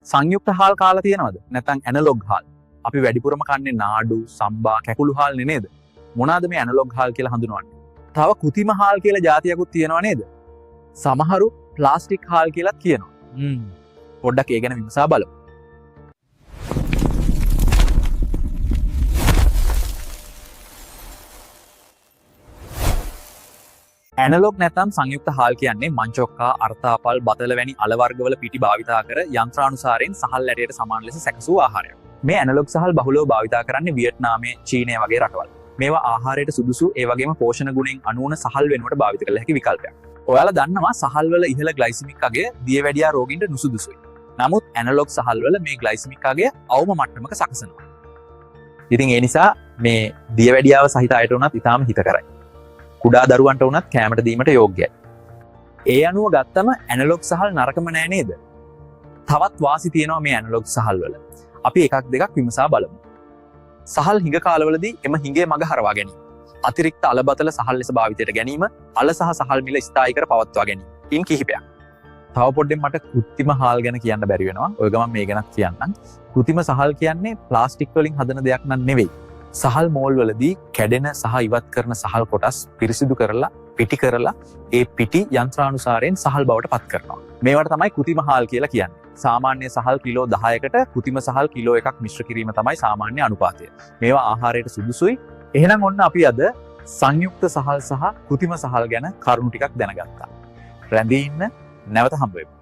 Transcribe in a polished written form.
සංයුක්ත හාල් කාලා තියෙනවද? නැත්නම් ඇනලොග් හාල්? අපි වැඩිපුරම කන්නේ නාඩු, සම්බා, කැකුළු හාල් නේද? මොනවාද මේ ඇනලොග් හාල් කියලා හඳුන්වන්නේ? තව කෘතිම හාල් කියලා જાතියකුත් තියෙනවා නේද? සමහරු ප්ලාස්ටික් හාල් කියලාත් කියනවා. පොඩ්ඩක් ඒ ගැන විමසා බලමු. ඇනලොග් නැත්නම් සංයුක්ත හාල් කියන්නේ මංචොක්කා, අර්ථාපල්, බතල වැනි අල වර්ගවල පිටි භාවිතා කර යන්ත්‍රානුසාරයෙන් සහල් ඇටයට සමාන ලෙස සැකසූ ආහාරයක්. මේ ඇනලොග් සහල් බහුලව භාවිතා කරන්නේ වියට්නාමයේ, චීනය වගේ රටවල්. මේවා ආහාරයට සුදුසු ඒ වගේම පෝෂණ ගුණයෙන් අනුවන සහල් වෙනුවට භාවිත කළ හැකි විකල්පයක්. ඔයාලා දන්නවා සහල් වල ඉහළ ග්ලයිසමික් අගය දියවැඩියා රෝගීන්ට නුසුදුසුයි. නමුත් ඇනලොග් සහල් වල මේ ග්ලයිසමික් අගය අවම මට්ටමක සකසනවා. ඉතින් ඒ නිසා මේ දියවැඩියාව සහිත අයට උනත් ඉතාම හිතකරයි. කුඩා දරුවන්ට වුණත් කෑමට දීමට යෝග්‍යයි. ඒ අනුව ගත්තම ඇනලොග් සහල් නරකම නෑ නේද? තවත් වාසි තියෙනවා මේ ඇනලොග් සහල් වල. අපි එකක් දෙකක් විමසා බලමු. සහල් හිඟ කාලවලදී එම හිඟේ මග හරවා ගැනීම. අතිරික්ත අලබතල සහල් ලෙස භාවිතයට ගැනීම, අල සහ සහල් මිල ස්ථායී කර පවත්වා ගැනීම. ඉන් කිහිපයක්. තව පොඩ්ඩෙන් මට කෘත්‍රිම හාල් ගැන කියන්න බැරි වෙනවා. ඔය ගමන් මේ ගැනත් කියන්නම්. කෘත්‍රිම සහල් කියන්නේ ප්ලාස්ටික් වලින් හදන දෙයක් නන් නෙවෙයි. සහල් මෝල් වලදී කැඩෙන සහ ඉවත් කරන සහල් කොටස් පිරිසිදු කරලා පිටි කරලා ඒ පිටි යන්ත්‍රානුසාරයෙන් සහල් බවට පත් කරනවා. මේවට තමයි කෘත්‍රිම හාල් කියලා කියන්නේ. සාමාන්‍ය සහල් කිලෝ 10කට කෘත්‍රිම සහල් කිලෝ 1ක් මිශ්‍ර කිරීම තමයි සාමාන්‍ය අනුපාතය. මේවා ආහාරයට සුදුසුයි. එහෙනම් ඔන්න අපි අද සංයුක්ත සහල් සහ කෘත්‍රිම සහල් ගැන කරුණු ටිකක් දැනගත්තා. රැඳී ඉන්න, නැවත හම්බ වෙමු.